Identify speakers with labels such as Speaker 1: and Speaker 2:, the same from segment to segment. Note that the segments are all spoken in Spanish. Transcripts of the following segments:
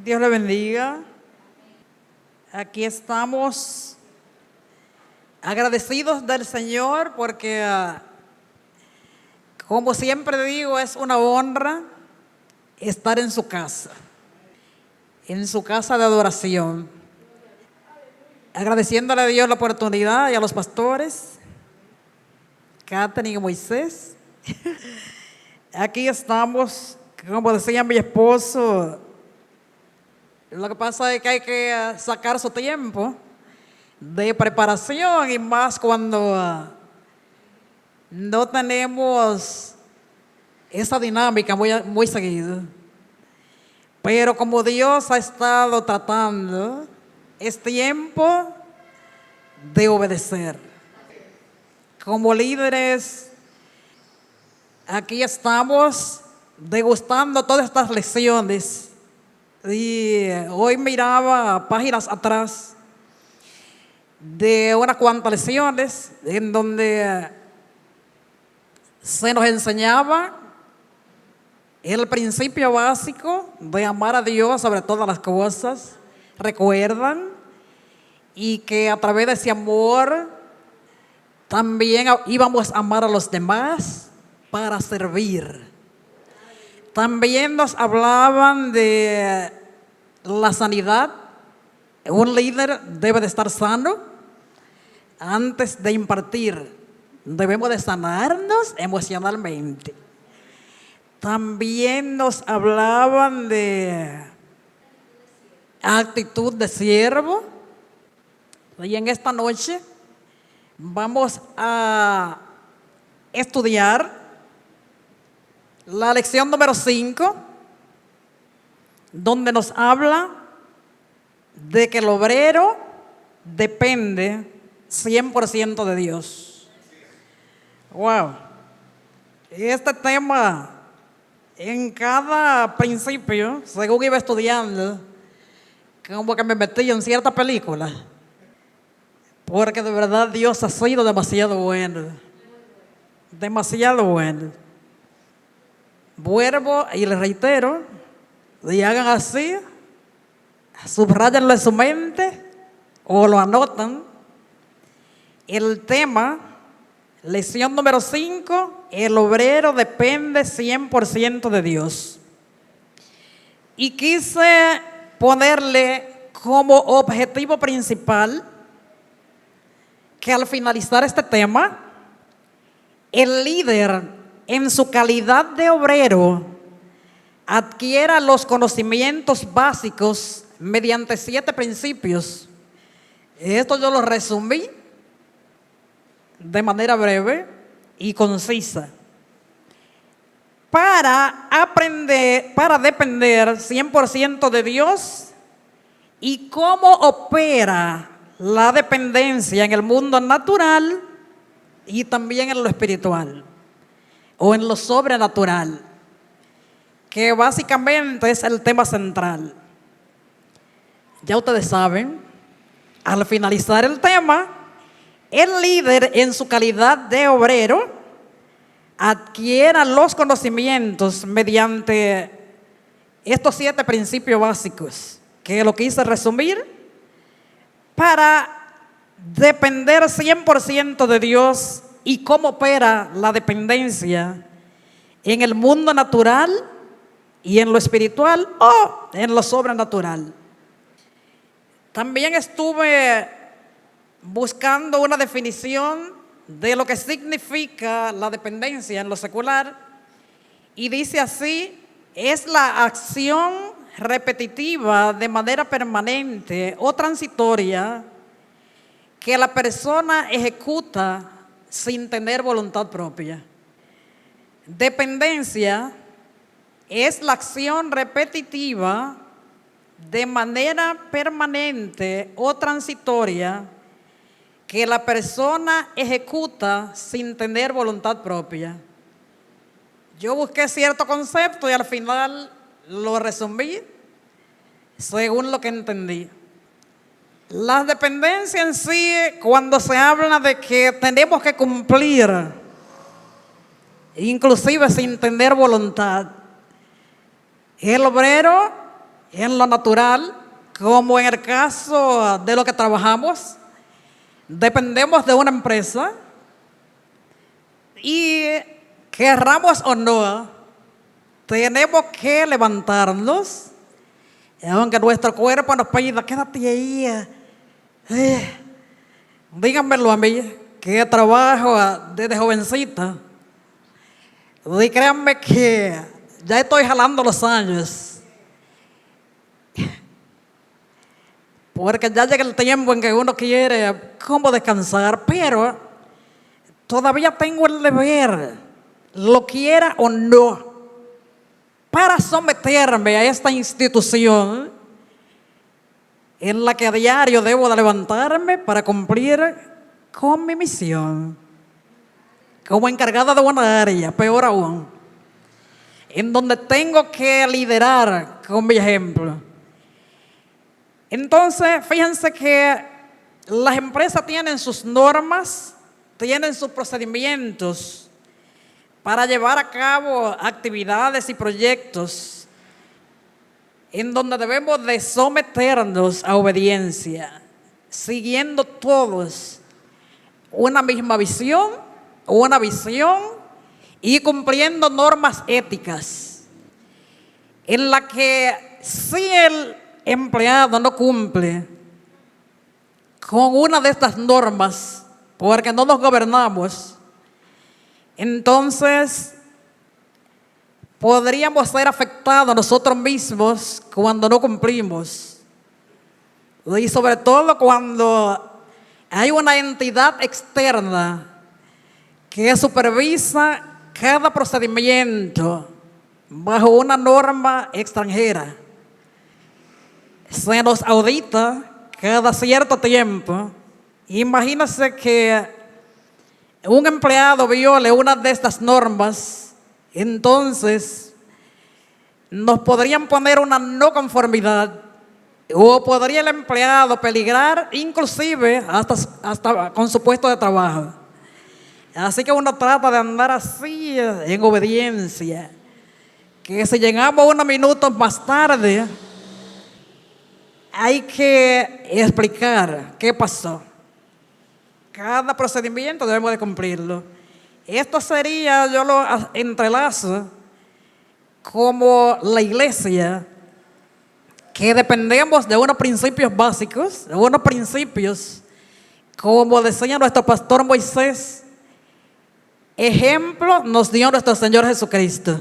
Speaker 1: Dios le bendiga. Aquí estamos agradecidos del Señor porque, como siempre digo, es una honra estar en su casa de adoración. Agradeciéndole a Dios la oportunidad y a los pastores, Catherine y Moisés. Aquí estamos, como decía mi esposo. Lo que pasa es que hay que sacar su tiempo de preparación y más cuando no tenemos esa dinámica muy seguido. Pero como Dios ha estado tratando, es tiempo de obedecer. Como líderes, aquí estamos degustando todas estas lecciones. Y hoy miraba páginas atrás de unas cuantas lecciones en donde se nos enseñaba el principio básico de amar a Dios sobre todas las cosas. Recuerdan, y que a través de ese amor también íbamos a amar a los demás para servir. También nos hablaban de la sanidad. Un líder debe de estar sano antes de impartir. Debemos de sanarnos emocionalmente. También nos hablaban de actitud de siervo. Y en esta noche vamos a estudiar la lección número 5, donde nos habla de que el obrero depende 100% de Dios. Wow. Este tema, en cada principio, según iba estudiando, como que me metí en cierta película. Porque de verdad Dios ha sido demasiado bueno. Demasiado bueno. Vuelvo y les reitero, y hagan así, subrayanlo en su mente o lo anotan. El tema, lección número 5, el obrero depende 100% de Dios. Y quise ponerle como objetivo principal que al finalizar este tema, el líder en su calidad de obrero adquiera los conocimientos básicos mediante 7 principios. Esto yo lo resumí de manera breve y concisa. Para aprender, para depender 100% de Dios y cómo opera la dependencia en el mundo natural y también en lo espiritual o en lo sobrenatural, que básicamente es el tema central. Ya ustedes saben, al finalizar el tema, el líder en su calidad de obrero adquiera los conocimientos mediante estos 7 principios básicos, que lo quise resumir, para depender 100% de Dios y cómo opera la dependencia en el mundo natural y en lo espiritual o en lo sobrenatural. También estuve buscando una definición de lo que significa la dependencia en lo secular y dice así: es la acción repetitiva de manera permanente o transitoria que la persona ejecuta sin tener voluntad propia. Dependencia es la acción repetitiva de manera permanente o transitoria que la persona ejecuta sin tener voluntad propia. Yo busqué cierto concepto y al final lo resumí según lo que entendí. La dependencia en sí, cuando se habla de que tenemos que cumplir, inclusive sin tener voluntad, el obrero en lo natural, como en el caso de lo que trabajamos, dependemos de una empresa y querramos o no, tenemos que levantarnos, aunque nuestro cuerpo nos pida, quédate ahí. Díganmelo a mí, que trabajo desde jovencita. Y créanme que ya estoy jalando los años. Porque ya llega el tiempo en que uno quiere como descansar, pero todavía tengo el deber, lo quiera o no, para someterme a esta institución en la que a diario debo de levantarme para cumplir con mi misión, como encargada de una área, peor aún, en donde tengo que liderar con mi ejemplo. Entonces, fíjense que las empresas tienen sus normas, tienen sus procedimientos para llevar a cabo actividades y proyectos en donde debemos de someternos a obediencia, siguiendo todos una misma visión, y cumpliendo normas éticas, en la que si el empleado no cumple con una de estas normas, porque no nos gobernamos, entonces podríamos ser afectados nosotros mismos cuando no cumplimos. Y sobre todo cuando hay una entidad externa que supervisa cada procedimiento bajo una norma extranjera. Se nos audita cada cierto tiempo. Imagínense que un empleado viole una de estas normas, entonces nos podrían poner una no conformidad o podría el empleado peligrar inclusive hasta con su puesto de trabajo. Así que uno trata de andar así en obediencia, que si llegamos unos minutos más tarde hay que explicar qué pasó. Cada procedimiento debemos de cumplirlo. Esto sería, yo lo entrelazo como la iglesia, que dependemos de unos principios básicos, de unos principios, como decía nuestro pastor Moisés, ejemplo nos dio nuestro Señor Jesucristo.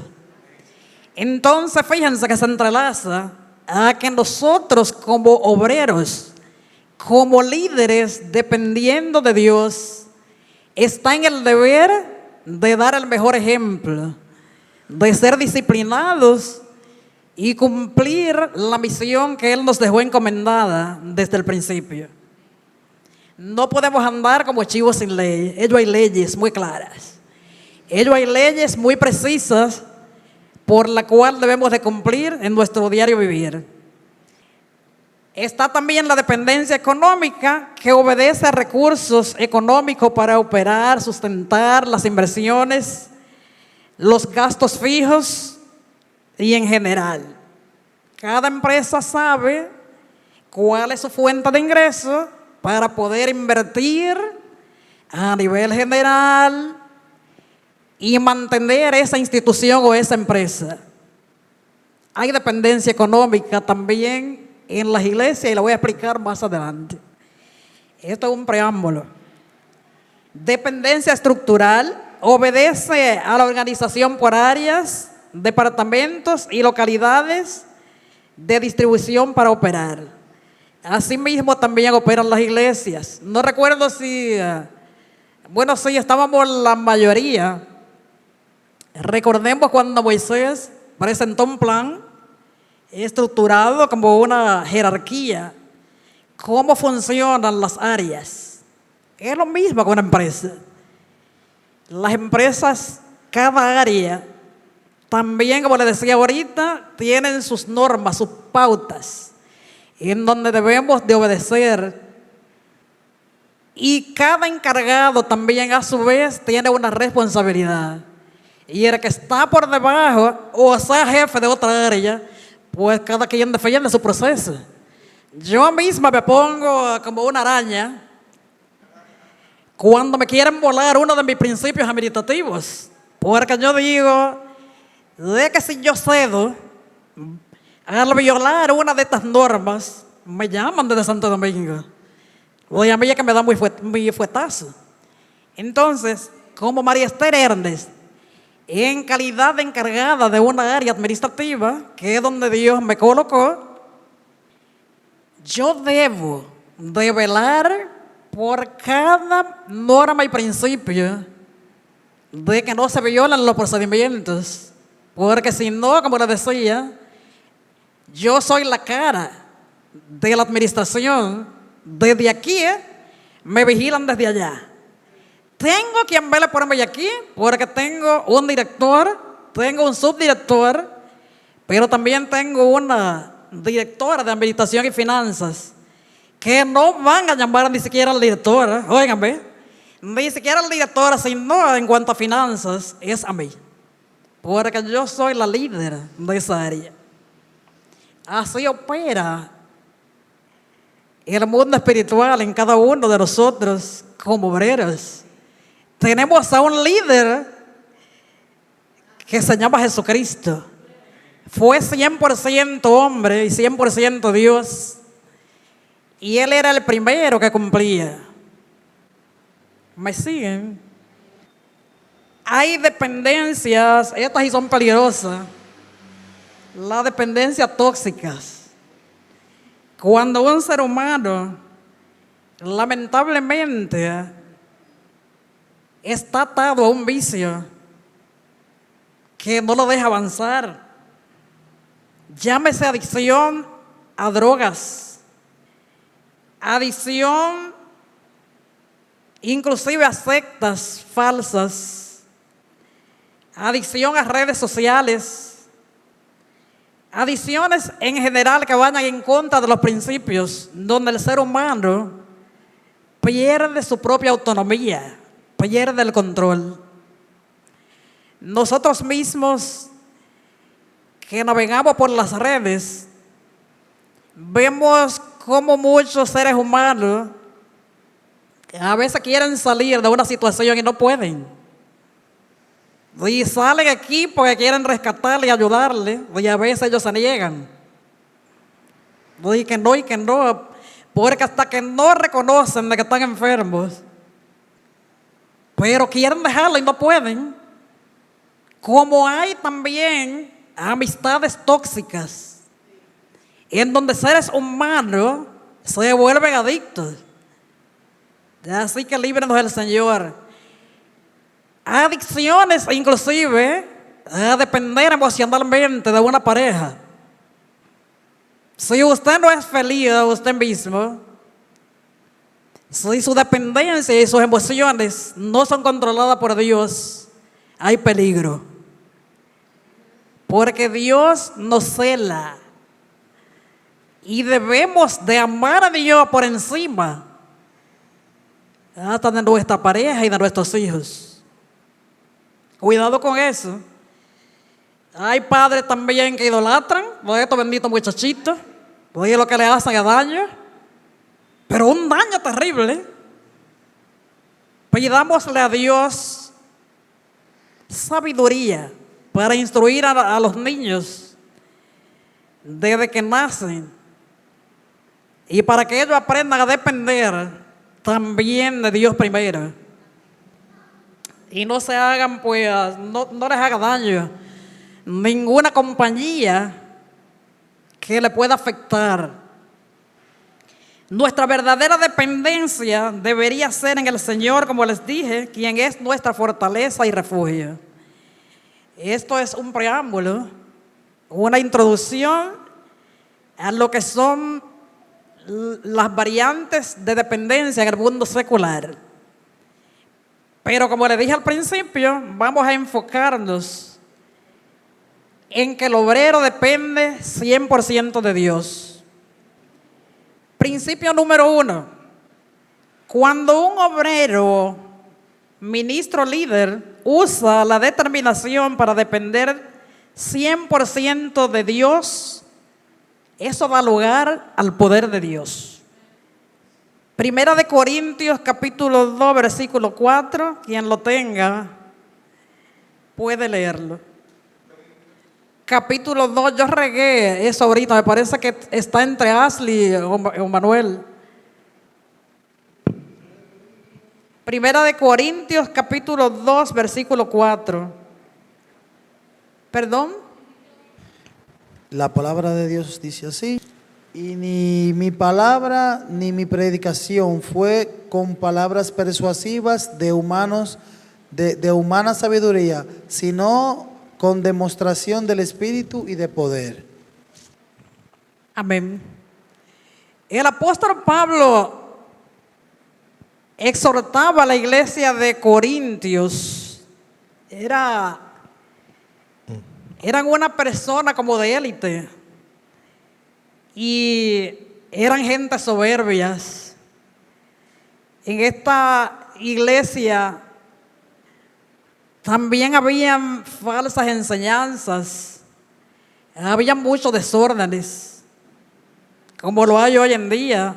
Speaker 1: Entonces, fíjense que se entrelaza a que nosotros como obreros, como líderes, dependiendo de Dios, está en el deber de dar el mejor ejemplo, de ser disciplinados y cumplir la misión que Él nos dejó encomendada desde el principio. No podemos andar como chivos sin ley. Ellos hay leyes muy claras. Ellos hay leyes muy precisas por la cual debemos de cumplir en nuestro diario vivir. Está también la dependencia económica, que obedece a recursos económicos para operar, sustentar las inversiones, los gastos fijos y en general. Cada empresa sabe cuál es su fuente de ingreso para poder invertir a nivel general y mantener esa institución o esa empresa. Hay dependencia económica también en las iglesias y la voy a explicar más adelante. Esto es un preámbulo. Dependencia estructural obedece a la organización por áreas, departamentos y localidades de distribución para operar. Asimismo también operan las iglesias. No recuerdo si, sí, estábamos la mayoría. Recordemos cuando Moisés presentó un plan estructurado como una jerarquía, cómo funcionan las áreas. Es lo mismo con una empresa. Las empresas, cada área, también, como les decía ahorita, tienen sus normas, sus pautas, en donde debemos de obedecer. Y cada encargado también a su vez tiene una responsabilidad. Y el que está por debajo, o sea jefe de otra área, pues cada quien defiende su proceso. Yo misma me pongo como una araña cuando me quieren volar uno de mis principios administrativos. Porque yo digo, de que si yo cedo al violar una de estas normas, me llaman desde Santo Domingo. Oye, a mí es que me da muy fuetazo. Entonces, como María Esther Ernest, en calidad de encargada de una área administrativa, que es donde Dios me colocó, yo debo de velar por cada norma y principio de que no se violan los procedimientos. Porque si no, como les decía, yo soy la cara de la administración. Desde aquí, me vigilan desde allá. Tengo quien vele por mí aquí, porque tengo un director, tengo un subdirector, pero también tengo una directora de administración y finanzas, que no van a llamar ni siquiera al director, óiganme, ni siquiera al director, sino en cuanto a finanzas, es a mí, porque yo soy la líder de esa área. Así opera el mundo espiritual en cada uno de nosotros como obreros. Tenemos a un líder que se llama Jesucristo. Fue 100% hombre y 100% Dios. Y Él era el primero que cumplía. ¿Me siguen? Hay dependencias, estas sí son peligrosas. Las dependencias tóxicas. Cuando un ser humano, lamentablemente, está atado a un vicio que no lo deja avanzar. Llámese adicción a drogas, adicción inclusive a sectas falsas, adicción a redes sociales, adicciones en general que vayan en contra de los principios, donde el ser humano pierde su propia autonomía, pierde el control. Nosotros mismos que navegamos por las redes, vemos cómo muchos seres humanos a veces quieren salir de una situación y no pueden. Y salen aquí porque quieren rescatarle y ayudarle, y a veces ellos se niegan. Y que no, porque hasta que no reconocen de que están enfermos, pero quieren dejarlo y no pueden. Como hay también amistades tóxicas, en donde seres humanos se vuelven adictos. Así que líbranos el Señor. Adicciones inclusive a depender emocionalmente de una pareja. Si usted no es feliz de usted mismo, si su dependencia y sus emociones no son controladas por Dios, hay peligro. Porque Dios nos cela y debemos de amar a Dios por encima hasta de nuestra pareja y de nuestros hijos. Cuidado con eso. Hay padres también que idolatran a estos benditos muchachitos. Oye, lo que le hacen es daño, pero un daño terrible. Pidámosle a Dios sabiduría para instruir a los niños desde que nacen y para que ellos aprendan a depender también de Dios primero y no se hagan, pues, no les haga daño ninguna compañía que le pueda afectar. Nuestra verdadera dependencia debería ser en el Señor, como les dije, quien es nuestra fortaleza y refugio. Esto es un preámbulo, una introducción a lo que son las variantes de dependencia en el mundo secular. Pero como les dije al principio, vamos a enfocarnos en que el obrero depende 100% de Dios. Principio número 1. Cuando un obrero, ministro, líder, usa la determinación para depender 100% de Dios, eso da lugar al poder de Dios. Primera de Corintios capítulo 2 versículo 4, quien lo tenga puede leerlo. Capítulo 2, yo regué eso ahorita, me parece que está entre Ashley o Manuel. Primera de Corintios capítulo 2 versículo 4. ¿Perdón?
Speaker 2: La palabra de Dios dice así: y ni mi palabra ni mi predicación fue con palabras persuasivas de humanos, de humana sabiduría, sino con demostración del Espíritu y de poder.
Speaker 1: Amén. El apóstol Pablo exhortaba a la iglesia de Corintios. Eran una persona como de élite y eran gente soberbias. En esta iglesia también habían falsas enseñanzas, había muchos desórdenes, como lo hay hoy en día,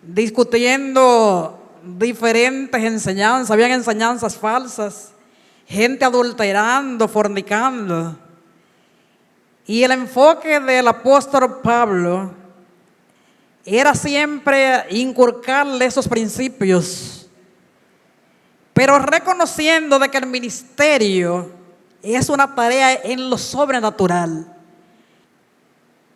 Speaker 1: discutiendo diferentes enseñanzas, habían enseñanzas falsas, gente adulterando, fornicando. Y el enfoque del apóstol Pablo era siempre inculcarle esos principios, pero reconociendo de que el ministerio es una tarea en lo sobrenatural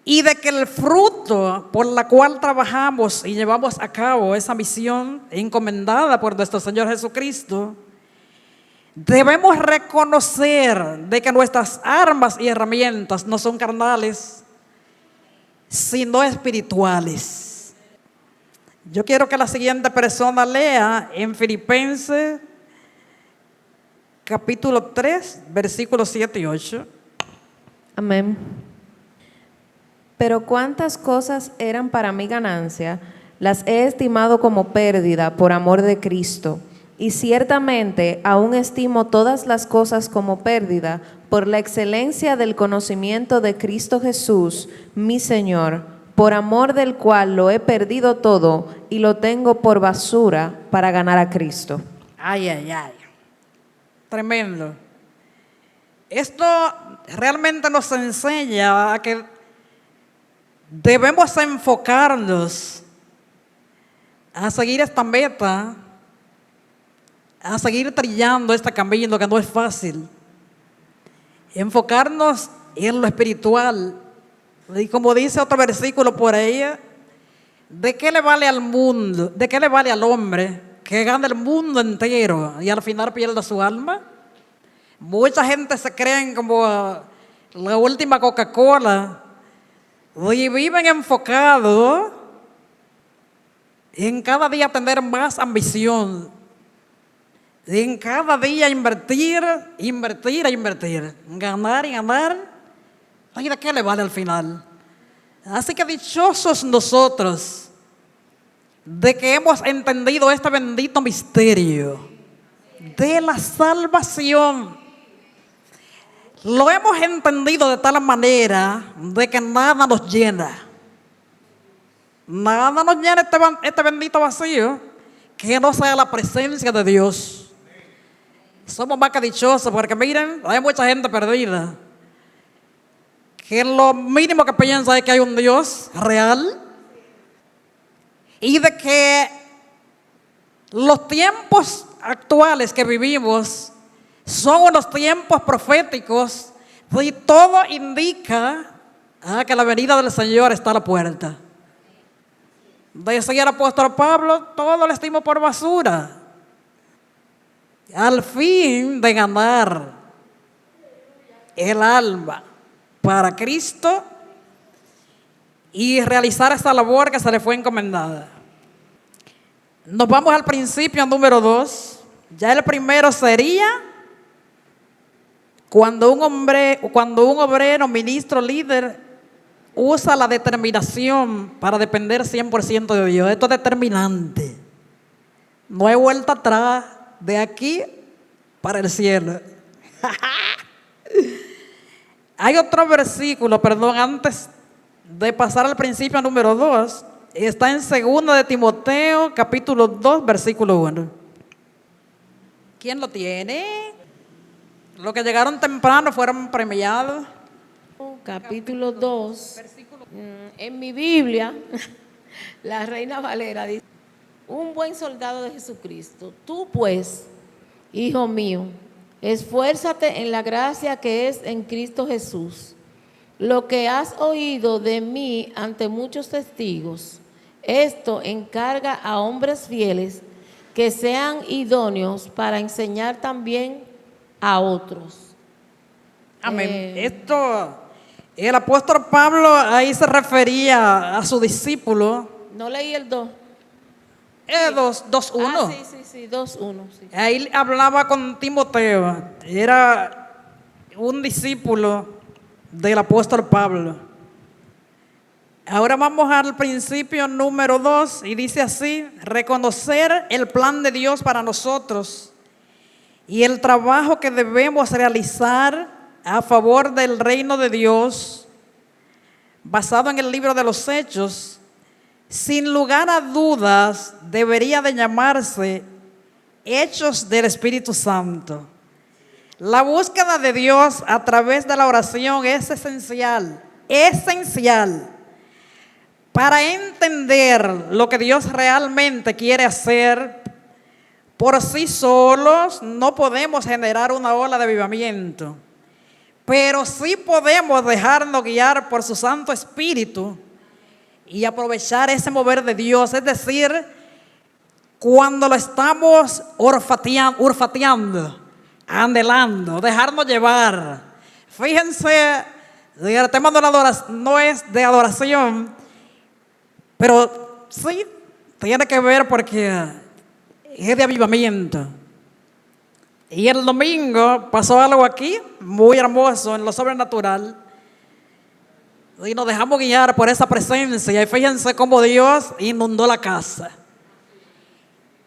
Speaker 1: y de que el fruto por la cual trabajamos y llevamos a cabo esa misión encomendada por nuestro Señor Jesucristo, debemos reconocer de que nuestras armas y herramientas no son carnales, sino espirituales. Yo quiero que la siguiente persona lea en Filipenses capítulo 3, versículos 7 y 8.
Speaker 3: Amén. Pero cuántas cosas eran para mí ganancia, las he estimado como pérdida por amor de Cristo. Y ciertamente aún estimo todas las cosas como pérdida por la excelencia del conocimiento de Cristo Jesús, mi Señor, por amor del cual lo he perdido todo y lo tengo por basura para ganar a Cristo.
Speaker 1: Ay, ay, ay. Tremendo. Esto realmente nos enseña a que debemos enfocarnos a seguir esta meta, a seguir trillando este camino que no es fácil. Enfocarnos en lo espiritual. Y como dice otro versículo por ahí, ¿de qué le vale al mundo? ¿De qué le vale al hombre que gane el mundo entero y al final pierda su alma? Mucha gente se creen como la última Coca-Cola y viven enfocados en cada día tener más ambición, en cada día invertir, ganar y ganar. ¿Y de qué le vale al final? Así que dichosos nosotros de que hemos entendido este bendito misterio de la salvación. Lo hemos entendido de tal manera de que nada nos llena. Nada nos llena este bendito vacío que no sea la presencia de Dios. Somos más que dichosos porque miren, hay mucha gente perdida que lo mínimo que piensa es que hay un Dios real y de que los tiempos actuales que vivimos son unos tiempos proféticos y todo indica que la venida del Señor está a la puerta. Decía el apóstol Pablo, todo lo estimo por basura, al fin de ganar el alma para Cristo y realizar esta labor que se le fue encomendada. Nos vamos al principio número 2. Ya el primero sería cuando un obrero, ministro, líder usa la determinación para depender 100% de Dios. Esto es determinante. No hay vuelta atrás de aquí para el cielo. Hay otro versículo, antes de pasar al principio número 2, está en 2 de Timoteo, capítulo 2, versículo 1. ¿Quién lo tiene? Los que llegaron temprano fueron premiados.
Speaker 4: Capítulo 2. En mi Biblia, la Reina Valera dice: un buen soldado de Jesucristo. Tú pues, hijo mío, esfuérzate en la gracia que es en Cristo Jesús. Lo que has oído de mí ante muchos testigos, esto encarga a hombres fieles que sean idóneos para enseñar también a otros.
Speaker 1: Amén. El apóstol Pablo ahí se refería a su discípulo.
Speaker 4: No leí el 2.
Speaker 1: 2:1.
Speaker 4: Ah, sí, 2:1. Sí.
Speaker 1: Ahí hablaba con Timoteo. Era un discípulo del apóstol Pablo. Ahora vamos al principio número 2 y dice así: reconocer el plan de Dios para nosotros y el trabajo que debemos realizar a favor del reino de Dios, basado en el libro de los Hechos, sin lugar a dudas debería de llamarse Hechos del Espíritu Santo. La búsqueda de Dios a través de la oración es esencial para entender lo que Dios realmente quiere hacer. Por sí solos no podemos generar una ola de avivamiento, pero sí podemos dejarnos guiar por su Santo Espíritu y aprovechar ese mover de Dios. Es decir, cuando lo estamos olfateando, anhelando, dejarnos llevar. Fíjense, el tema de la adoración no es de adoración, pero sí tiene que ver porque es de avivamiento. Y el domingo pasó algo aquí muy hermoso en lo sobrenatural. Y nos dejamos guiar por esa presencia. Y fíjense cómo Dios inundó la casa.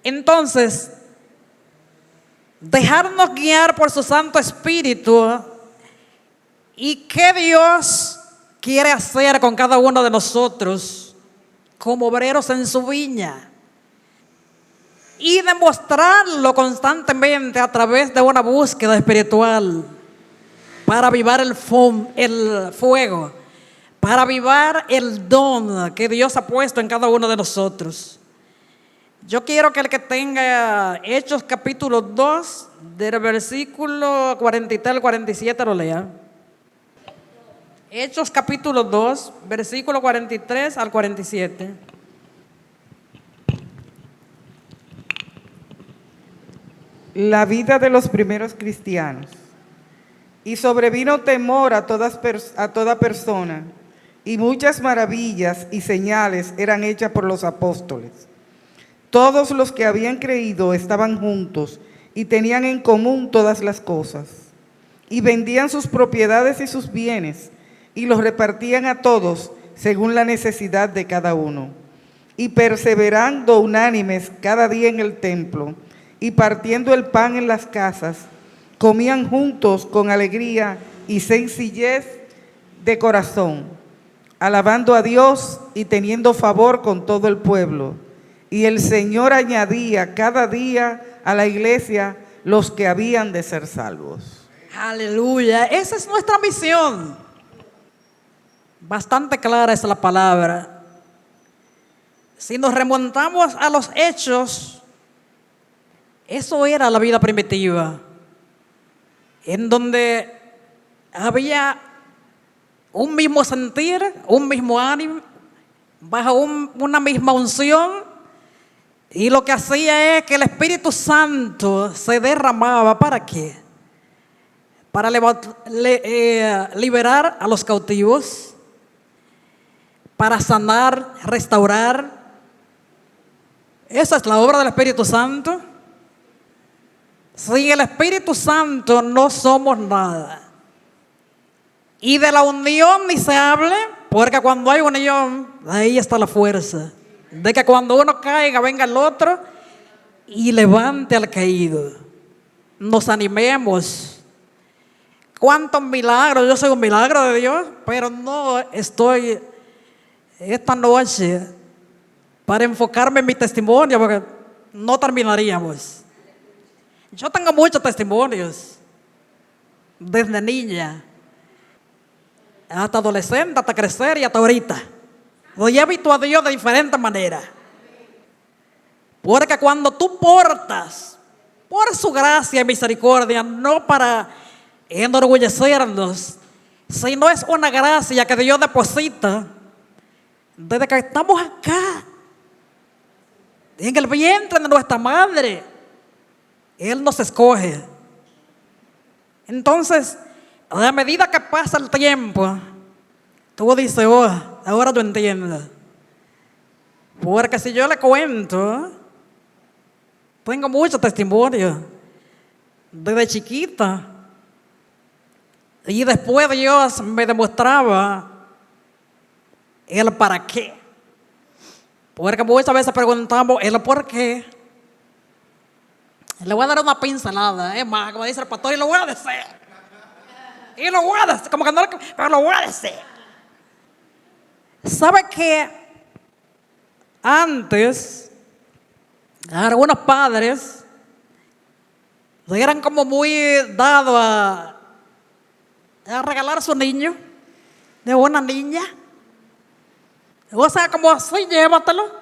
Speaker 1: Entonces, dejarnos guiar por su Santo Espíritu. ¿Y qué Dios quiere hacer con cada uno de nosotros como obreros en su viña? Y demostrarlo constantemente a través de una búsqueda espiritual para avivar el fuego, para avivar el don que Dios ha puesto en cada uno de nosotros. Yo quiero que el que tenga Hechos capítulo 2, del versículo 43 al 47 lo lea. Hechos capítulo 2, versículo 43 al 47.
Speaker 5: La vida de los primeros cristianos. Y sobrevino temor a toda persona, y muchas maravillas y señales eran hechas por los apóstoles. Todos los que habían creído estaban juntos y tenían en común todas las cosas, y vendían sus propiedades y sus bienes, y los repartían a todos según la necesidad de cada uno. Y perseverando unánimes cada día en el templo, y partiendo el pan en las casas, comían juntos con alegría y sencillez de corazón, alabando a Dios y teniendo favor con todo el pueblo. Y el Señor añadía cada día a la iglesia los que habían de ser salvos.
Speaker 1: Aleluya, esa es nuestra misión. Bastante clara es la palabra. Si nos remontamos a los hechos, eso era la vida primitiva, en donde había un mismo sentir, un mismo ánimo, bajo una misma unción, y lo que hacía es que el Espíritu Santo se derramaba. ¿Para qué? Para liberar a los cautivos, para sanar, restaurar. Esa es la obra del Espíritu Santo. Sin el Espíritu Santo no somos nada. Y de la unión ni se hable, porque cuando hay unión, ahí está la fuerza. De que cuando uno caiga, venga el otro y levante al caído. Nos animemos. ¿Cuántos milagros? Yo soy un milagro de Dios, pero no estoy esta noche para enfocarme en mi testimonio, porque no terminaríamos. Yo tengo muchos testimonios, desde niña hasta adolescente, hasta crecer y hasta ahorita. Hoy he visto a Dios de diferentes maneras. Porque cuando tú portas por su gracia y misericordia, no para enorgullecernos, sino es una gracia que Dios deposita desde que estamos acá, en el vientre de nuestra madre. Él nos escoge. Entonces, a medida que pasa el tiempo, tú dices, oh, ahora tú entiendes. Porque si yo le cuento, tengo muchos testimonios desde chiquita. Y después Dios me demostraba el para qué. Porque muchas veces preguntamos el por qué. Le voy a dar una pincelada, es más, como dice el pastor, y lo voy a decir. Y lo voy a decir, como que no, pero lo voy a decir. ¿Sabe que antes algunos padres eran como muy dados a regalar a su niño de una niña? O sea, como así, llévatelo.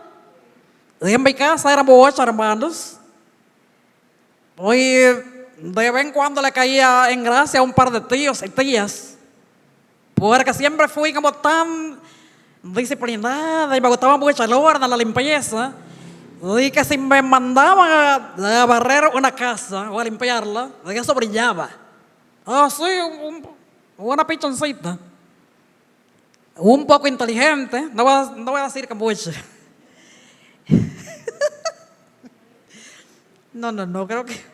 Speaker 1: Y en mi casa éramos 8 hermanos. Hoy de vez en cuando le caía en gracia a un par de tíos y tías, porque siempre fui como tan disciplinada y me gustaba mucho el orden, la limpieza, y que si me mandaban a barrer una casa o a limpiarla, eso brillaba. Así, una pichoncita, un poco inteligente, no voy a decir que mucho. No, creo que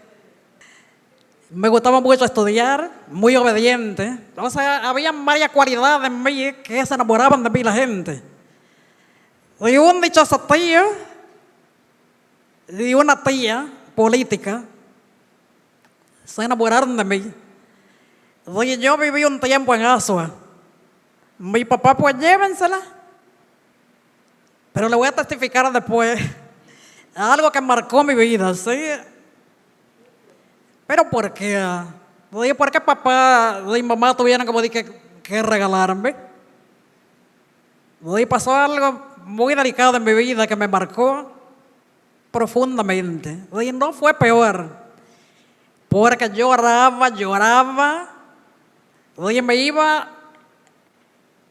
Speaker 1: me gustaba mucho estudiar, muy obediente. O sea, había varias cualidades en mí que se enamoraban de mí la gente. Y un dichoso tío y una tía política se enamoraron de mí. Oye, yo viví un tiempo en Asua. Mi papá, pues llévensela. Pero le voy a testificar después algo que marcó mi vida, ¿sí? ¿Pero por qué? Oye, ¿por qué papá y mamá tuvieran como que regalarme? Oye, pasó algo muy delicado en mi vida que me marcó profundamente. Oye, no fue peor, porque lloraba. Oye, me iba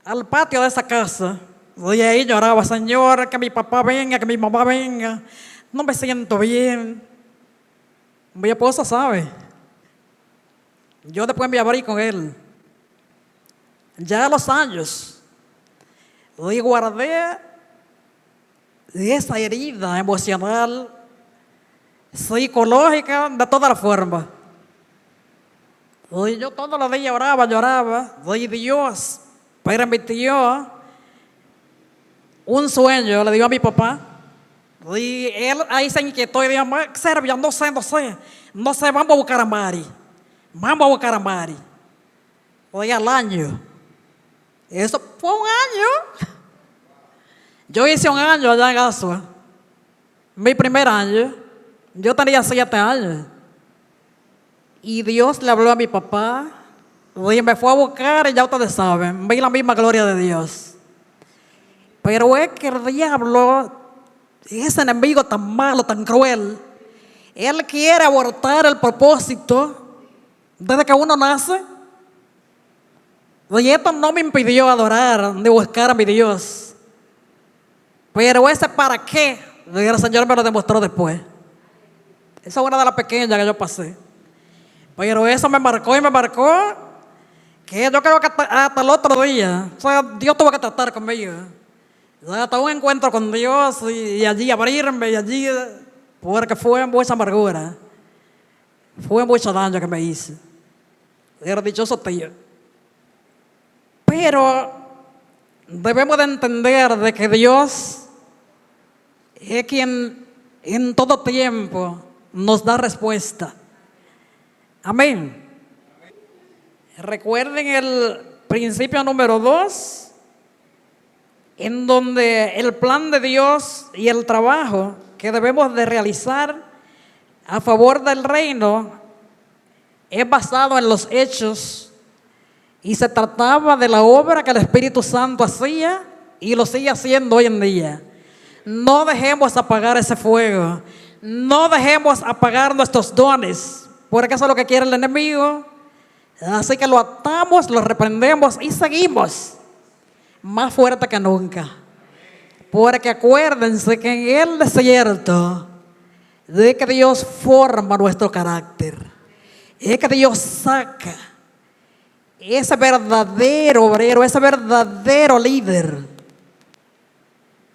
Speaker 1: al patio de esa casa. Oye, ahí lloraba, Señor, que mi papá venga, que mi mamá venga. No me siento bien. Mi esposa sabe. Yo después me abrí con él. Ya a los años, y guardé esa herida emocional, psicológica, de todas las formas. Y yo todos los días lloraba. Y Dios permitió un sueño, le dio a mi papá. Y él ahí se inquietó y dijo, Servia, no sé, vamos a buscar a Mari. Oye, al año. Eso fue un año. Yo hice un año allá en Asua. Mi primer año. Yo tenía 7 años. Y Dios le habló a mi papá. Y me fue a buscar y ya ustedes saben, vi la misma gloria de Dios. Pero es que el diablo, ese enemigo tan malo, tan cruel, él quiere abortar el propósito desde que uno nace. Y esto no me impidió adorar ni buscar a mi Dios. Pero ese para qué, el Señor me lo demostró después. Esa es una de las pequeñas que yo pasé. Pero eso me marcó que yo creo que hasta el otro día, o sea, Dios tuvo que tratar conmigo. O sea, hasta un encuentro con Dios y allí abrirme, porque fue mucha amargura. Fue mucho daño que me hice. Era dichoso tío. Pero debemos de entender de que Dios es quien en todo tiempo nos da respuesta. Amén. Recuerden el principio número 2, en donde el plan de Dios y el trabajo que debemos de realizar a favor del reino es basado en los hechos y se trataba de la obra que el Espíritu Santo hacía y lo sigue haciendo hoy en día. No dejemos apagar ese fuego, no dejemos apagar nuestros dones, porque eso es lo que quiere el enemigo. Así que lo atamos, lo reprendemos y seguimos más fuerte que nunca. Porque acuérdense que en el desierto de que Dios forma nuestro carácter, es que Dios saca ese verdadero obrero, ese verdadero líder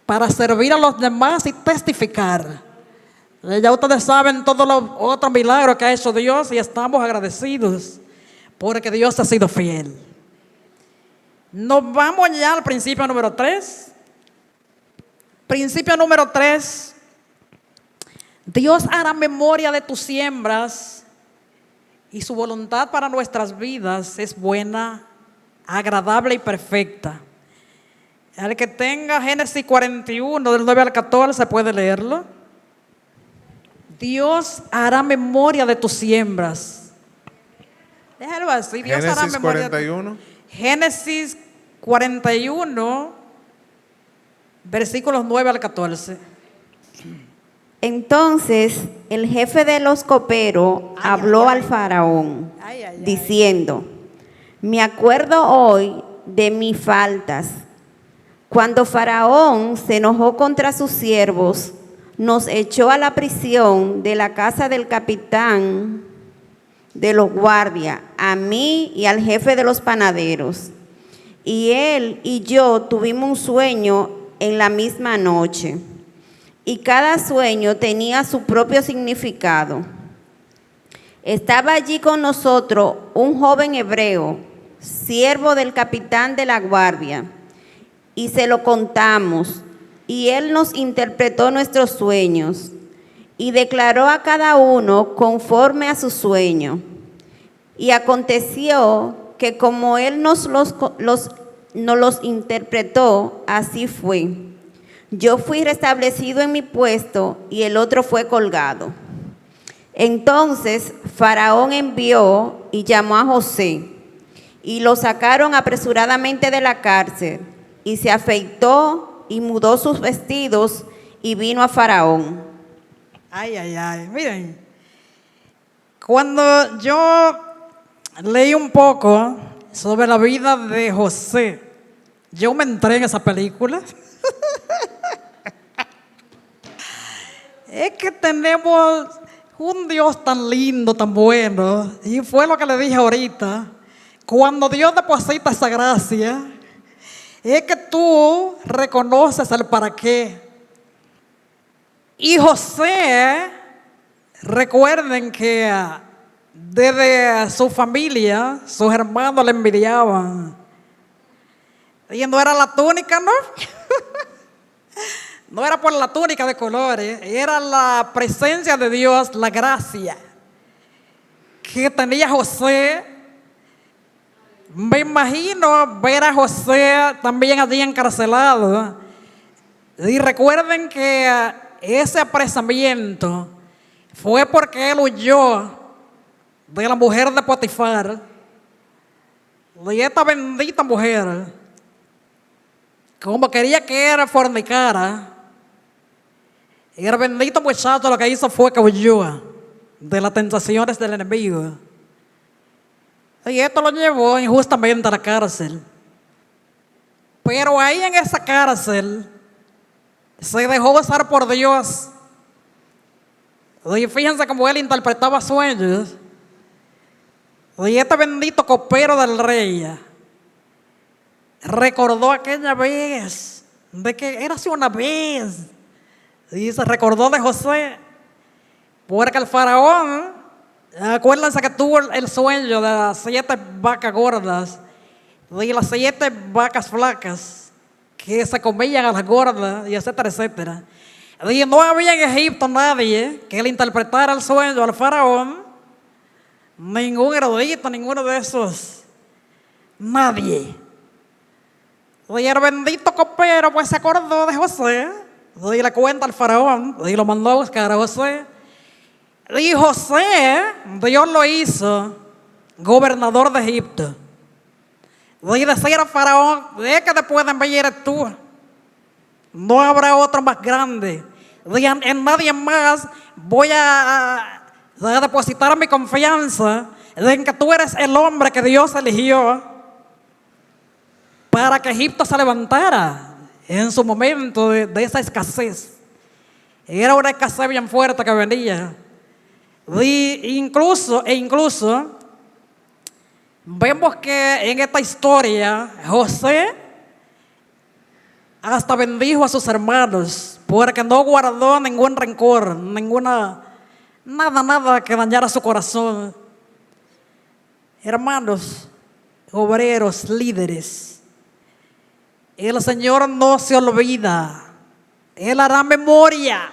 Speaker 1: para servir a los demás y testificar. Ya ustedes saben todos los otros milagros que ha hecho Dios y estamos agradecidos porque Dios ha sido fiel. Nos vamos ya al principio número 3. Principio número 3. Dios hará memoria de tus siembras y su voluntad para nuestras vidas es buena, agradable y perfecta. El que tenga Génesis 41 del 9 al 14 puede leerlo. Dios hará memoria de tus siembras. Déjalo así. Dios hará
Speaker 6: Génesis
Speaker 1: memoria.
Speaker 6: 41.
Speaker 1: Génesis 41, versículos 9 al 14.
Speaker 7: Entonces el jefe de los coperos habló al faraón, diciendo: me acuerdo hoy de mis faltas. Cuando Faraón se enojó contra sus siervos, nos echó a la prisión de la casa del capitán de los guardias, a mí y al jefe de los panaderos. Y él y yo tuvimos un sueño en la misma noche, y cada sueño tenía su propio significado. Estaba allí con nosotros un joven hebreo, siervo del capitán de la guardia, y se lo contamos, y él nos interpretó nuestros sueños y declaró a cada uno conforme a su sueño. Y aconteció que como él nos los interpretó, así fue. Yo fui restablecido en mi puesto y el otro fue colgado. Entonces Faraón envió y llamó a José, y lo sacaron apresuradamente de la cárcel, y se afeitó y mudó sus vestidos y vino a Faraón.
Speaker 1: Ay, ay, ay. Miren, cuando yo leí un poco sobre la vida de José, yo me entré en esa película. Es que tenemos un Dios tan lindo, tan bueno, y fue lo que le dije ahorita. Cuando Dios deposita esa gracia, es que tú reconoces el para qué. Y José, recuerden que desde su familia, sus hermanos le envidiaban. Y no era la túnica, ¿no? No era por la túnica de colores, era la presencia de Dios, la gracia que tenía José. Me imagino ver a José también allí encarcelado. Y recuerden que ese apresamiento fue porque él huyó de la mujer de Potifar, de esta bendita mujer. Como quería que él fornicara, y el bendito muchacho lo que hizo fue que huyó de las tentaciones del enemigo. Y esto lo llevó injustamente a la cárcel. Pero ahí en esa cárcel se dejó usar por Dios. Y fíjense cómo él interpretaba sueños. Y este bendito copero del rey recordó aquella vez, de que era así una vez. Y se recordó de José. Porque el faraón, acuérdense que tuvo el sueño de las 7 vacas gordas y las 7 vacas flacas que se comían a las gordas, y etcétera, etcétera. Y no había en Egipto nadie que le interpretara el sueño al faraón, ningún erudito, ninguno de esos, nadie. Y el bendito copero pues se acordó de José. Y le cuenta al faraón y lo mandó a buscar a José. Y José, Dios lo hizo gobernador de Egipto. Y decía al faraón, ¿de que te pueden ver eres tú? No habrá otro más grande. Y en nadie más voy a depositar mi confianza en que tú eres el hombre que Dios eligió para que Egipto se levantara en su momento de esa escasez. Era una escasez bien fuerte que venía. Y incluso vemos que en esta historia José hasta bendijo a sus hermanos porque no guardó ningún rencor, nada que dañara su corazón. Hermanos, obreros, líderes, el Señor no se olvida, Él hará memoria.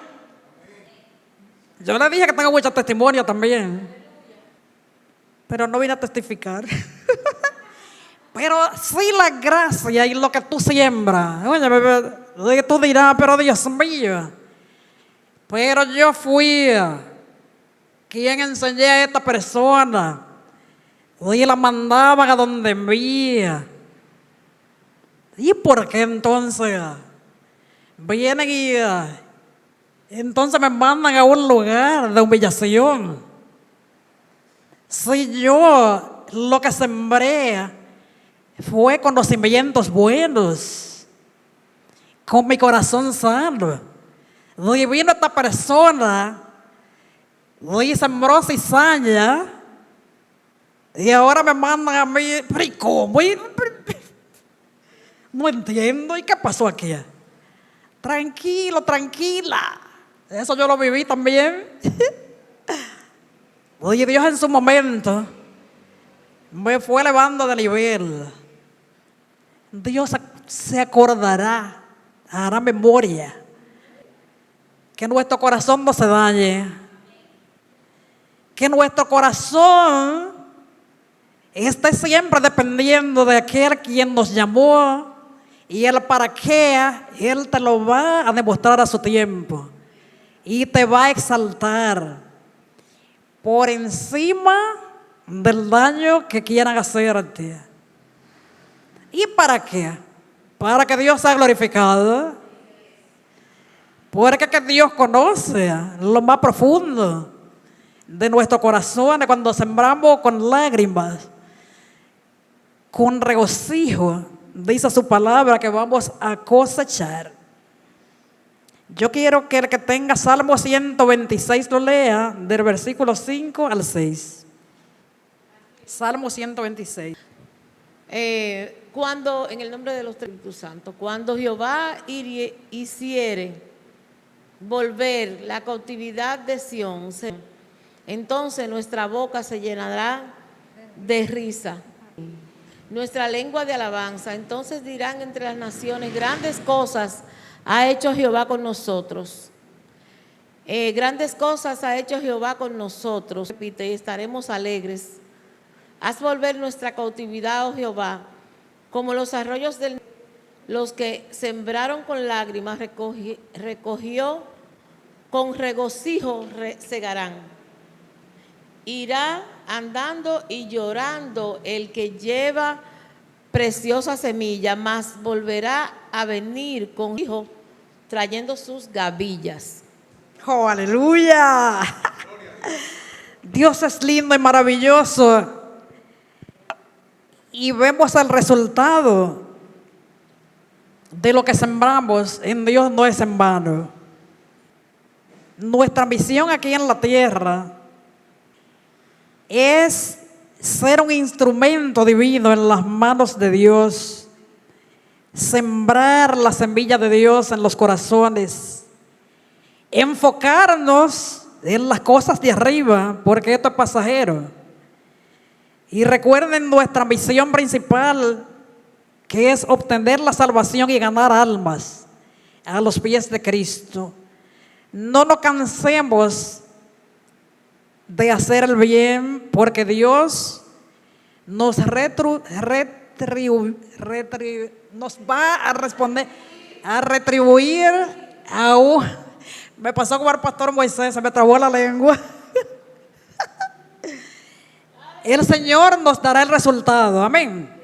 Speaker 1: Yo le dije que tengo mucho testimonio también, pero no vine a testificar. Pero sí la gracia y lo que tú siembras. Oye, tú dirás, pero Dios mío. Pero yo fui quien enseñé a esta persona. Y la mandaban a donde envía. ¿Y por qué entonces vienen y entonces me mandan a un lugar de humillación? Si yo lo que sembré fue conocimientos buenos, con mi corazón sano. Y vino esta persona, y sembró cizaña, y ahora me mandan a mí. ¿Y cómo? No entiendo. ¿Y qué pasó aquí? Tranquilo, tranquila. Eso yo lo viví también. Oye, Dios en su momento me fue elevando de nivel. Dios se acordará, hará memoria. Que nuestro corazón no se dañe. Que nuestro corazón esté siempre dependiendo de aquel quien nos llamó. Y el para qué, Él te lo va a demostrar a su tiempo. Y te va a exaltar por encima del daño que quieran hacerte. ¿Y para qué? Para que Dios sea glorificado. Porque que Dios conoce lo más profundo de nuestro corazón. Cuando sembramos con lágrimas, con regocijo, dice su palabra que vamos a cosechar. Yo quiero que el que tenga Salmo 126 lo lea del versículo 5 al 6. Salmo 126.
Speaker 4: Cuando, en el nombre de los Espíritus Santos, cuando Jehová hiciere volver la cautividad de Sión, entonces nuestra boca se llenará de risa, nuestra lengua de alabanza. Entonces dirán entre las naciones, grandes cosas ha hecho Jehová con nosotros. Grandes cosas ha hecho Jehová con nosotros. Repite, y estaremos alegres. Haz volver nuestra cautividad, oh Jehová, como los arroyos del... Los que sembraron con lágrimas recogió con regocijo segarán. Irá andando y llorando el que lleva preciosa semilla, mas volverá a venir con hijo trayendo sus gavillas.
Speaker 1: ¡Oh, aleluya! Dios es lindo y maravilloso. Y vemos el resultado de lo que sembramos en Dios no es en vano. Nuestra misión aquí en la tierra es ser un instrumento divino en las manos de Dios, sembrar la semilla de Dios en los corazones, enfocarnos en las cosas de arriba, porque esto es pasajero. Y recuerden nuestra misión principal, que es obtener la salvación y ganar almas a los pies de Cristo. No nos cansemos de hacer el bien, porque Dios nos nos va a responder, a retribuir aún. Me pasó como al pastor Moisés, se me trabó la lengua. El Señor nos dará el resultado, amén.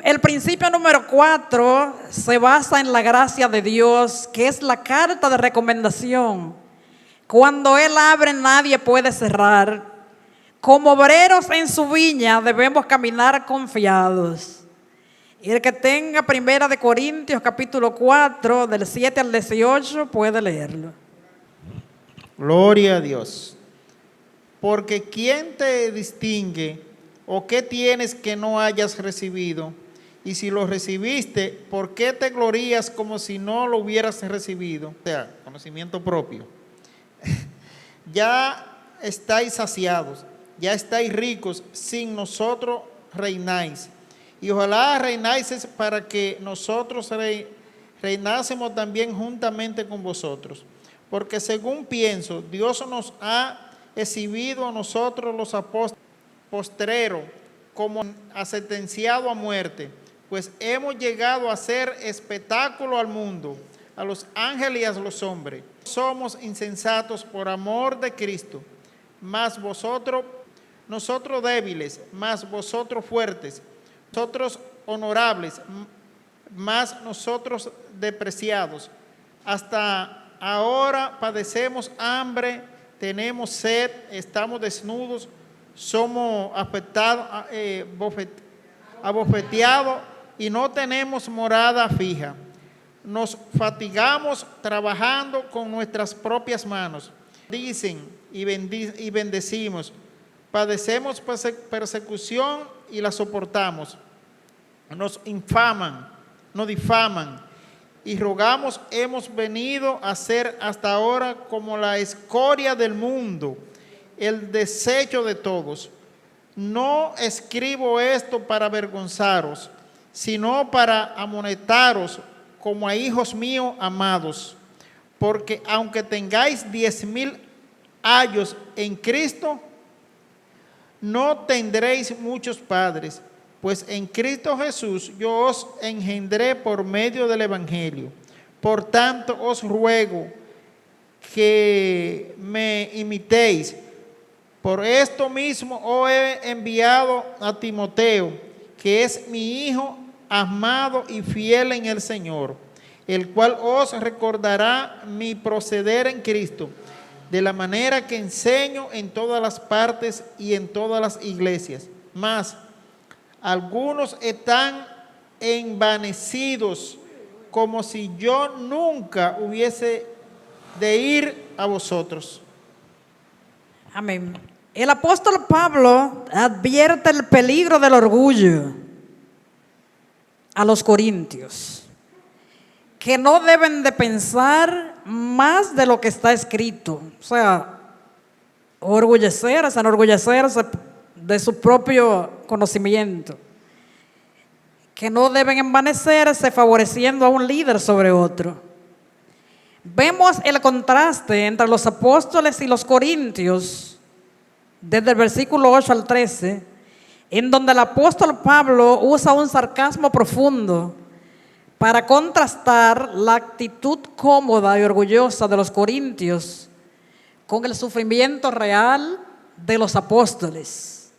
Speaker 1: El principio número 4 se basa en la gracia de Dios, que es la carta de recomendación. Cuando Él abre, nadie puede cerrar. Como obreros en su viña debemos caminar confiados. Y el que tenga 1 Corintios capítulo 4, del 7 al 18, puede leerlo.
Speaker 6: Gloria a Dios. Porque ¿quién te distingue o qué tienes que no hayas recibido? Y si lo recibiste, ¿por qué te glorías como si no lo hubieras recibido? O sea, conocimiento propio. Ya estáis saciados, ya estáis ricos, sin nosotros reináis. Y ojalá reináis para que nosotros reinásemos también juntamente con vosotros. Porque según pienso, Dios nos ha exhibido a nosotros los apóstoles postreros como a sentenciado a muerte, pues hemos llegado a ser espectáculo al mundo, a los ángeles y a los hombres. Somos insensatos por amor de Cristo, mas nosotros débiles, mas vosotros fuertes, nosotros honorables, mas nosotros despreciados. Hasta ahora padecemos hambre, tenemos sed, estamos desnudos, somos afectados, abofeteados y no tenemos morada fija. Nos fatigamos trabajando con nuestras propias manos. Dicen y bendecimos. Padecemos persecución y la soportamos. Nos infaman, nos difaman. Y rogamos, hemos venido a ser hasta ahora como la escoria del mundo, el desecho de todos. No escribo esto para avergonzaros, sino para amonestaros como a hijos míos amados. Porque aunque tengáis 10,000 años en Cristo, no tendréis muchos padres, pues en Cristo Jesús yo os engendré por medio del Evangelio. Por tanto, os ruego que me imitéis. Por esto mismo os he enviado a Timoteo, que es mi hijo amado y fiel en el Señor, el cual os recordará mi proceder en Cristo, de la manera que enseño en todas las partes y en todas las iglesias. Mas algunos están envanecidos, como si yo nunca hubiese de ir a vosotros.
Speaker 1: Amén. El apóstol Pablo advierte el peligro del orgullo a los corintios, que no deben de pensar más de lo que está escrito. O sea, enorgullecerse de su propio conocimiento, que no deben envanecerse favoreciendo a un líder sobre otro. Vemos el contraste entre los apóstoles y los corintios desde el versículo 8 al 13, en donde el apóstol Pablo usa un sarcasmo profundo para contrastar la actitud cómoda y orgullosa de los corintios con el sufrimiento real de los apóstoles.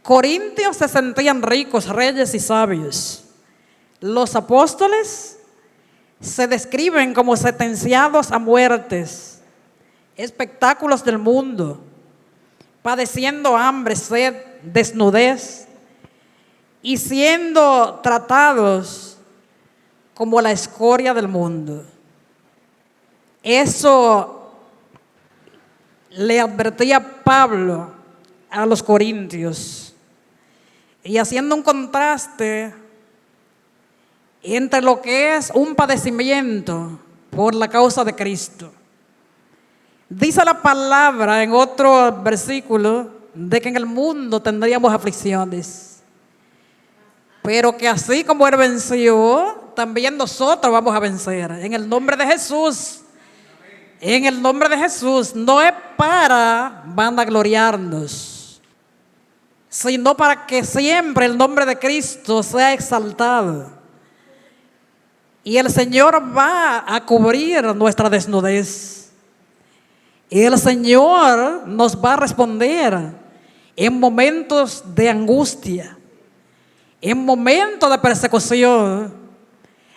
Speaker 1: Corintios se sentían ricos, reyes y sabios. Los apóstoles se describen como sentenciados a muertes, espectáculos del mundo, padeciendo hambre, sed, desnudez y siendo tratados como la escoria del mundo. Eso le advertía Pablo a los corintios, y haciendo un contraste entre lo que es un padecimiento por la causa de Cristo. Dice la palabra en otro versículo de que en el mundo tendríamos aflicciones, pero que así como Él venció, también nosotros vamos a vencer en el nombre de Jesús. En el nombre de Jesús. No es para vanagloriarnos, sino para que siempre el nombre de Cristo sea exaltado. Y el Señor va a cubrir nuestra desnudez. Y el Señor nos va a responder en momentos de angustia, en momentos de persecución.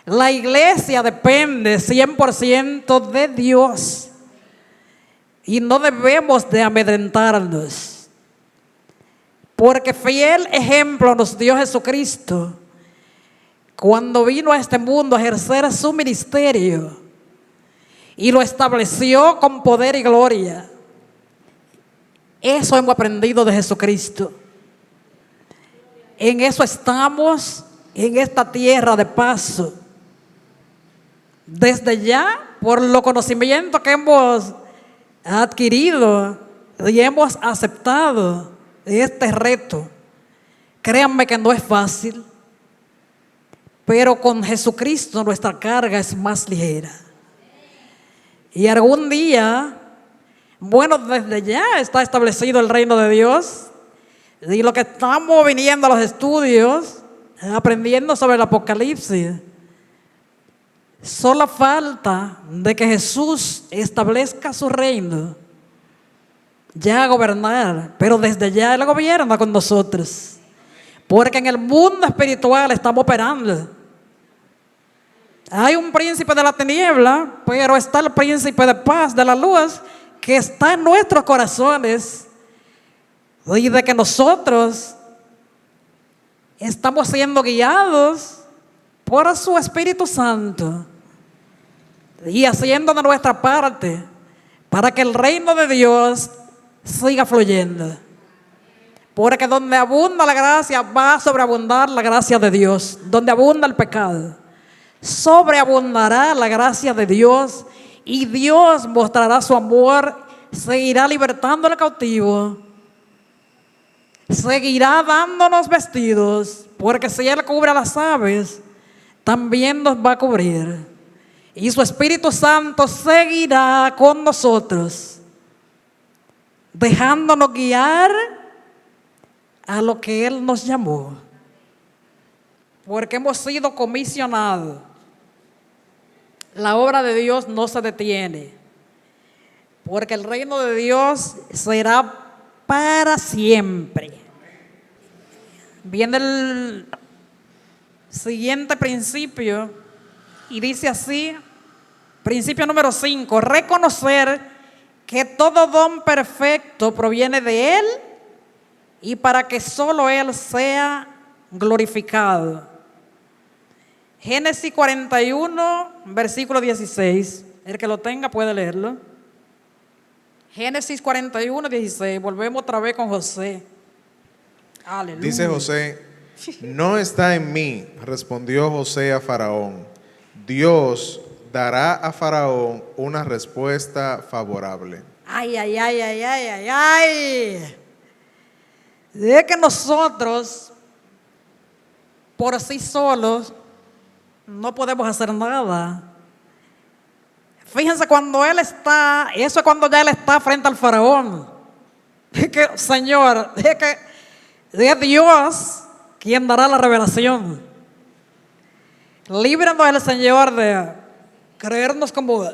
Speaker 1: La iglesia depende 100% de Dios y no debemos de amedrentarnos, porque fiel ejemplo nos dio Jesucristo cuando vino a este mundo a ejercer su ministerio y lo estableció con poder y gloria. Eso hemos aprendido de Jesucristo. En eso estamos en esta tierra de paso. Desde ya, por los conocimientos que hemos adquirido y hemos aceptado este reto, créanme que no es fácil, pero con Jesucristo nuestra carga es más ligera. Y algún día, bueno, desde ya está establecido el reino de Dios. Y lo que estamos viniendo a los estudios, aprendiendo sobre el Apocalipsis, solo falta de que Jesús establezca su reino, ya a gobernar, pero desde ya Él gobierna con nosotros, porque en el mundo espiritual estamos operando. Hay un príncipe de la tiniebla, pero está el príncipe de paz, de la luz, que está en nuestros corazones, y de que nosotros estamos siendo guiados por su Espíritu Santo y haciendo de nuestra parte para que el reino de Dios siga fluyendo. Porque donde abunda la gracia, va a sobreabundar la gracia de Dios. Donde abunda el pecado, sobreabundará la gracia de Dios, y Dios mostrará su amor, seguirá libertando al cautivo, seguirá dándonos vestidos, porque si Él cubre a las aves, también nos va a cubrir. Y su Espíritu Santo seguirá con nosotros, dejándonos guiar a lo que Él nos llamó, porque hemos sido comisionados. La obra de Dios no se detiene, porque el reino de Dios será para siempre. Viene el siguiente principio y dice así, principio número 5: reconocer que todo don perfecto proviene de Él y para que solo Él sea glorificado. Génesis 41, versículo 16. El que lo tenga puede leerlo. Génesis 41, 16. Volvemos otra vez con José. Aleluya.
Speaker 8: Dice José: no está en mí, respondió José a Faraón. Dios dará a Faraón una respuesta favorable.
Speaker 1: Ay, ay, ay, ay, ay, ay, ay. De que nosotros, por sí solos, no podemos hacer nada. Fíjense, cuando Él está, eso es cuando ya Él está frente al faraón. Es que, Señor, es Dios quien dará la revelación. Líbranos el Señor de creernos como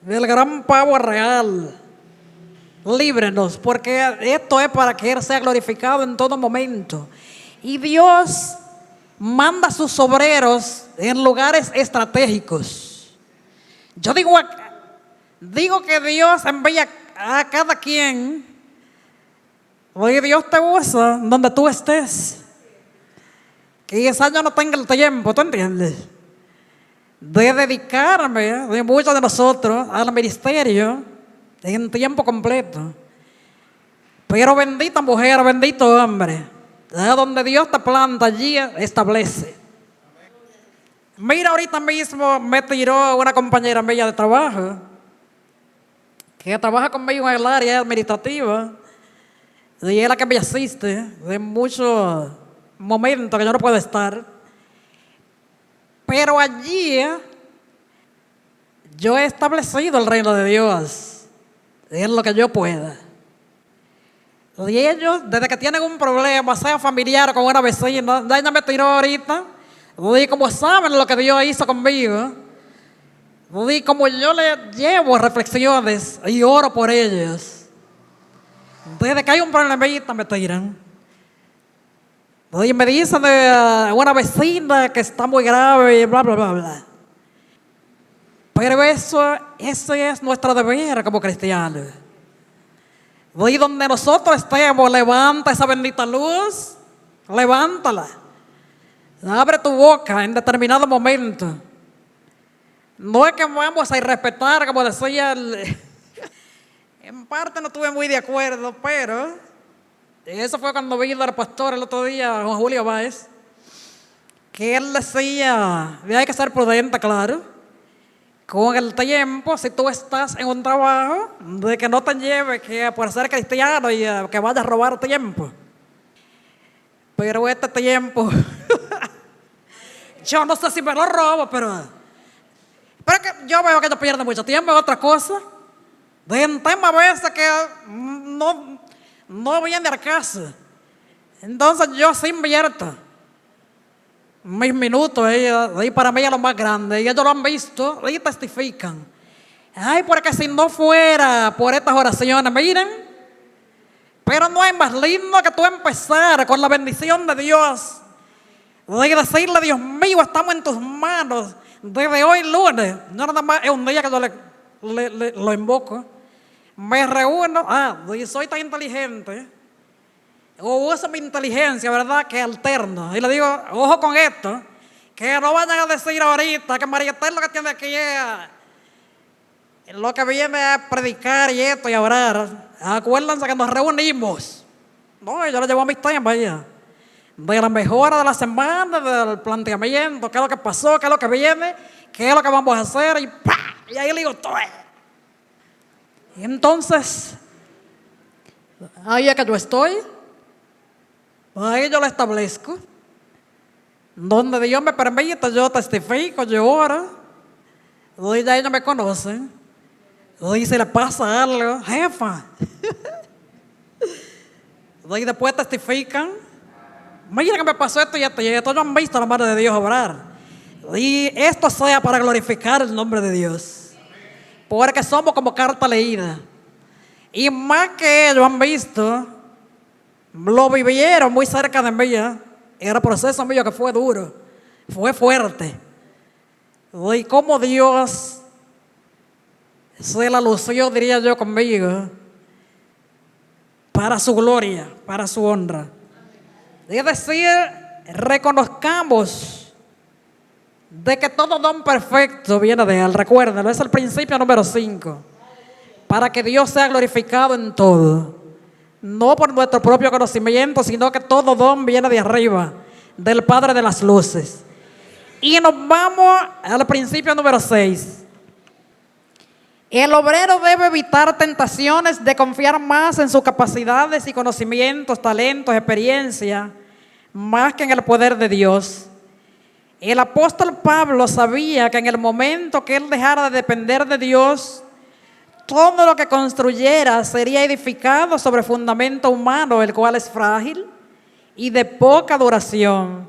Speaker 1: del gran pavo real. Líbrenos, porque esto es para que Él sea glorificado en todo momento. Y Dios manda a sus obreros en lugares estratégicos. Yo digo que Dios envía a cada quien, oye, Dios te usa donde tú estés. Que quizás yo no tenga el tiempo, ¿tú entiendes?, de dedicarme, de muchos de nosotros, al ministerio en tiempo completo. Pero bendita mujer, bendito hombre, donde Dios te planta, allí establece. Mira, ahorita mismo me tiró una compañera mía de trabajo que trabaja conmigo en el área administrativa, y es la que me asiste de muchos momentos que yo no puedo estar. Pero allí yo he establecido el reino de Dios en lo que yo pueda. Y ellos, desde que tienen un problema, sea familiar con una vecina, ella me tiró ahorita, y como saben lo que Dios hizo conmigo, y como yo le llevo reflexiones y oro por ellos, desde que hay un problemita me tiran. Y me dicen de una vecina que está muy grave y bla, bla, bla, bla. Pero ese es nuestro deber como cristianos. Y donde nosotros estemos, levanta esa bendita luz, levántala. Abre tu boca en determinado momento. No es que vamos a irrespetar, como decía en parte no estuve muy de acuerdo, pero eso fue cuando vino el pastor el otro día, Juan Julio Báez, que él decía, hay que ser prudente, claro, con el tiempo, si tú estás en un trabajo, de que no te lleve que por ser cristiano y que vayas a robar tiempo. Pero este tiempo, yo no sé si me lo robo, pero es que yo veo que yo pierdo mucho tiempo en otra cosa. En temas a veces que no viene al caso. Entonces yo sí invierto mis minutos ahí para mí es lo más grande. Y ellos lo han visto y testifican. Ay, porque si no fuera por estas oraciones, miren. Pero no es más lindo que tú empezar con la bendición de Dios. Y decirle, Dios mío, estamos en tus manos. Desde hoy lunes, no nada más es un día que yo lo invoco. Me reúno, y soy tan inteligente, o uso mi inteligencia, ¿verdad? Que alterno. Y le digo, ojo con esto, que no vayan a decir ahorita que María Esther lo que tiene aquí es lo que viene a predicar y esto y a orar. Acuérdense que nos reunimos. No, yo le llevo a mis temas ya. De la mejora de la semana, del planteamiento, qué es lo que pasó, qué es lo que viene, qué es lo que vamos a hacer, y ¡pah! Y ahí le digo todo. Y entonces, ahí es que yo estoy, ahí yo lo establezco, donde Dios me permite, yo testifico, yo oro, y ya ellos me conocen, y si le pasa algo, jefa, y después testifican, mira que me pasó esto y esto, y esto, no han visto la mano de Dios obrar, y esto sea para glorificar el nombre de Dios. Porque somos como carta leída. Y más que ellos han visto, lo vivieron muy cerca de mí. Era proceso mío que fue duro, fue fuerte. Y como Dios se la lució, diría yo, conmigo, para su gloria, para su honra. Es decir, reconozcamos de que todo don perfecto viene de Él. Recuerden, es el principio número 5. Para que Dios sea glorificado en todo. No por nuestro propio conocimiento, sino que todo don viene de arriba, del Padre de las luces. Y nos vamos al principio número 6. El obrero debe evitar tentaciones de confiar más en sus capacidades y conocimientos, talentos, experiencia, más que en el poder de Dios. El apóstol Pablo sabía que en el momento que él dejara de depender de Dios, todo lo que construyera sería edificado sobre fundamento humano, el cual es frágil y de poca duración.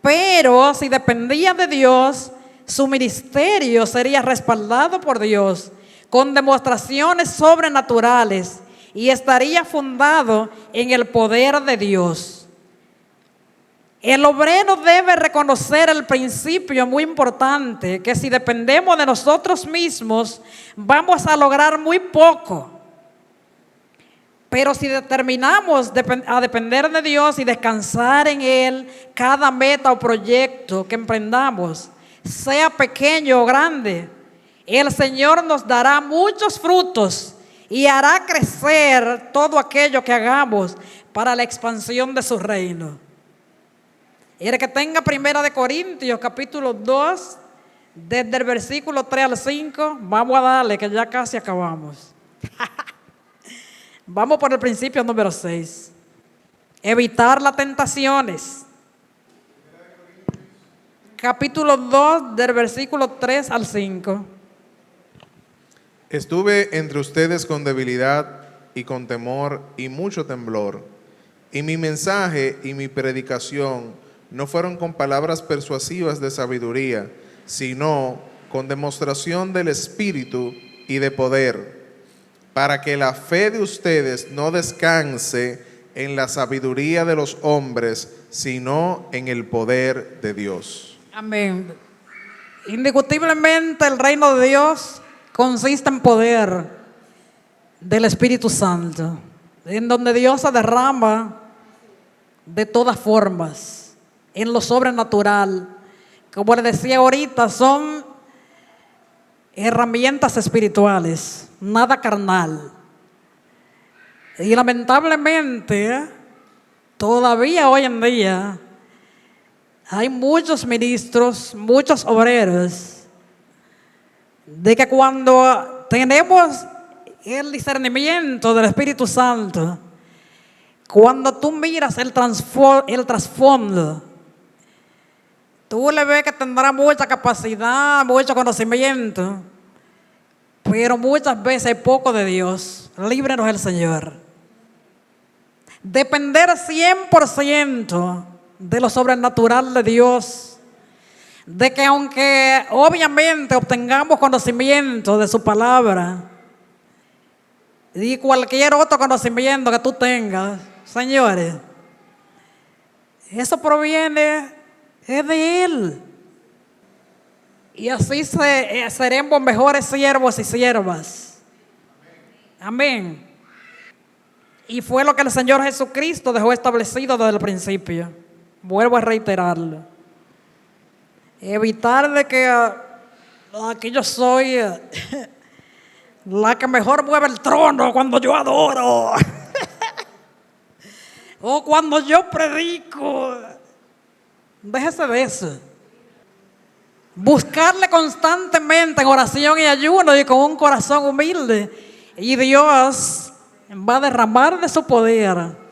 Speaker 1: Pero si dependía de Dios, su ministerio sería respaldado por Dios con demostraciones sobrenaturales y estaría fundado en el poder de Dios. El obrero debe reconocer el principio muy importante, que si dependemos de nosotros mismos, vamos a lograr muy poco. Pero si determinamos a depender de Dios y descansar en Él, cada meta o proyecto que emprendamos, sea pequeño o grande, el Señor nos dará muchos frutos y hará crecer todo aquello que hagamos para la expansión de su reino. Y el que tenga 1 Corintios capítulo 2, desde el versículo 3 al 5, vamos a darle que ya casi acabamos. Vamos por el principio número 6. Evitar las tentaciones. Capítulo 2, del versículo 3 al 5.
Speaker 8: Estuve entre ustedes con debilidad y con temor y mucho temblor. Y mi mensaje y mi predicación no fueron con palabras persuasivas de sabiduría, sino con demostración del Espíritu y de poder, para que la fe de ustedes no descanse en la sabiduría de los hombres, sino en el poder de Dios.
Speaker 1: Amén. Indiscutiblemente el reino de Dios consiste en poder del Espíritu Santo, en donde Dios se derrama de todas formas, en lo sobrenatural. Como les decía ahorita, son herramientas espirituales, nada carnal. Y lamentablemente, todavía hoy en día, hay muchos ministros, muchos obreros, de que cuando tenemos el discernimiento del Espíritu Santo, cuando tú miras el trasfondo, tú le ves que tendrá mucha capacidad, mucho conocimiento, pero muchas veces hay poco de Dios. Líbranos el Señor. Depender 100% de lo sobrenatural de Dios, de que aunque obviamente obtengamos conocimiento de su palabra y cualquier otro conocimiento que tú tengas, señores, eso proviene de Él. Y así seremos mejores siervos y siervas. Amén. Y fue lo que el Señor Jesucristo dejó establecido desde el principio. Vuelvo a reiterarlo. Evitar de que aquí yo soy la que mejor mueve el trono cuando yo adoro. O cuando yo predico. Déjese de eso. Buscarle constantemente en oración y ayuno y con un corazón humilde. Y Dios va a derramar de su poder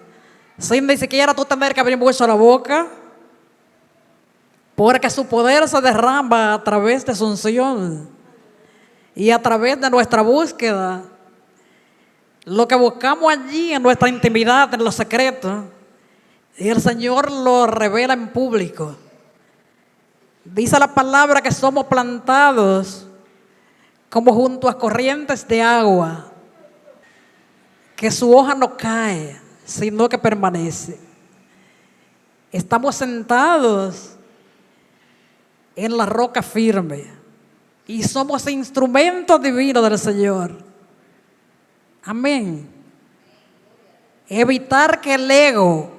Speaker 1: sin ni siquiera tú tener que abrir mucho la boca, porque su poder se derrama a través de su unción y a través de nuestra búsqueda. Lo que buscamos allí en nuestra intimidad, en los secretos, y el Señor lo revela en público. Dice la palabra que somos plantados como junto a corrientes de agua, que su hoja no cae, sino que permanece. Estamos sentados en la roca firme y somos instrumentos divinos del Señor. Amén. Evitar que el ego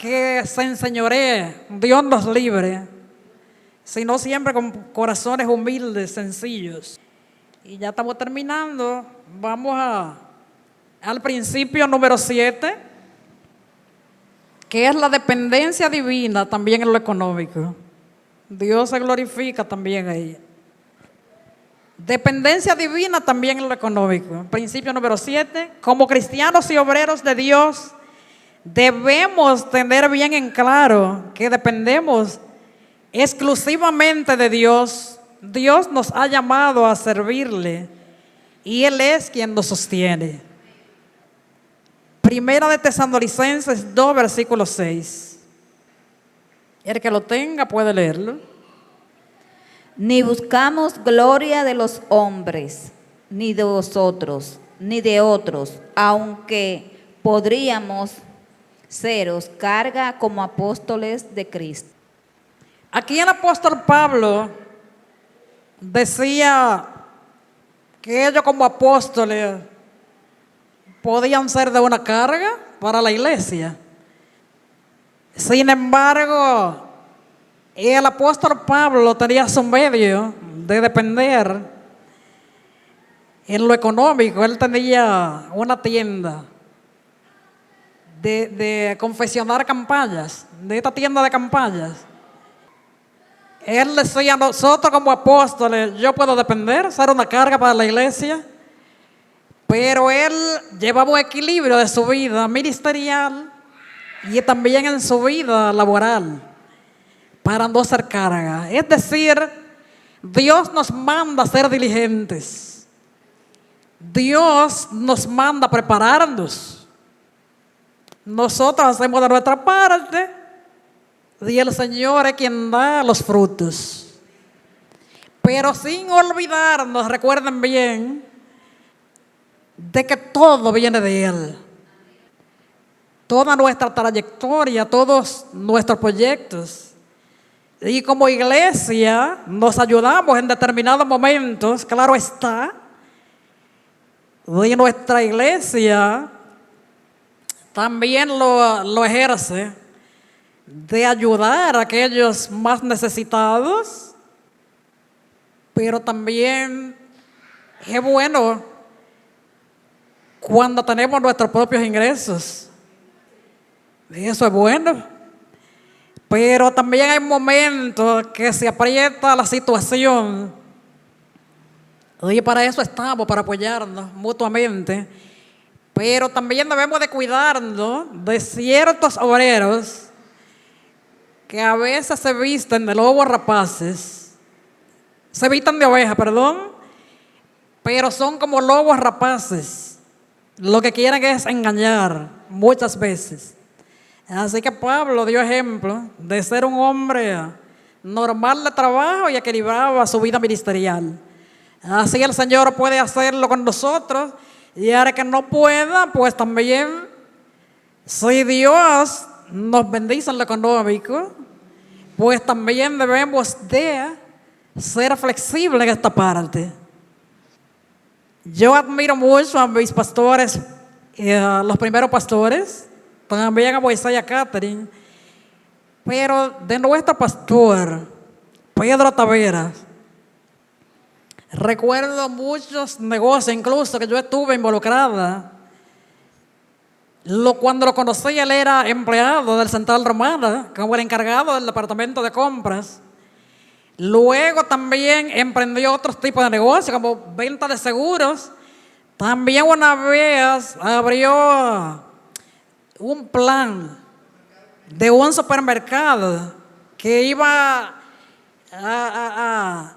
Speaker 1: que se enseñoree, Dios nos libre, sino siempre con corazones humildes, sencillos. Y ya estamos terminando. Vamos al principio número 7, que es la dependencia divina también en lo económico. Dios se glorifica también ahí. Dependencia divina también en lo económico. Principio número 7. Como cristianos y obreros de Dios, debemos tener bien en claro que dependemos exclusivamente de Dios. Dios nos ha llamado a servirle y Él es quien nos sostiene. Primera de Tesalonicenses 2, versículo 6. El que lo tenga puede leerlo.
Speaker 7: Ni buscamos gloria de los hombres, ni de vosotros, ni de otros, aunque podríamos seros carga como apóstoles de Cristo.
Speaker 1: Aquí el apóstol Pablo decía que ellos como apóstoles podían ser de una carga para la iglesia. Sin embargo, el apóstol Pablo tenía su medio de depender en lo económico. Él tenía una tienda de confeccionar campañas, de esta tienda de campañas. Él decía, nosotros como apóstoles, yo puedo depender, ser una carga para la iglesia, pero él llevaba un equilibrio de su vida ministerial y también en su vida laboral, para no ser carga. Es decir, Dios nos manda a ser diligentes. Dios nos manda a prepararnos. Nosotros hacemos de nuestra parte y el Señor es quien da los frutos. Pero sin olvidarnos, recuerden bien, de que todo viene de Él. Toda nuestra trayectoria, todos nuestros proyectos. Y como iglesia nos ayudamos en determinados momentos, claro está. Y nuestra iglesia también lo ejerce de ayudar a aquellos más necesitados, pero también es bueno cuando tenemos nuestros propios ingresos. Eso es bueno. Pero también hay momentos que se aprieta la situación. Y para eso estamos, para apoyarnos mutuamente. Pero también debemos de cuidarnos de ciertos obreros que a veces se visten de lobos rapaces. Se visten de oveja, perdón. Pero son como lobos rapaces. Lo que quieren es engañar muchas veces. Así que Pablo dio ejemplo de ser un hombre normal de trabajo y equilibraba su vida ministerial. Así el Señor puede hacerlo con nosotros, y ahora que no pueda, pues también, si Dios nos bendice en lo económico, pues también debemos de ser flexibles en esta parte. Yo admiro mucho a mis pastores, a los primeros pastores, también a Moisés y a Catherine, pero de nuestro pastor, Pedro Taveras, recuerdo muchos negocios, incluso que yo estuve involucrada. Cuando lo conocí, él era empleado del Central Romana, como el encargado del departamento de compras. Luego también emprendió otros tipos de negocios, como venta de seguros. También una vez abrió un plan de un supermercado que iba a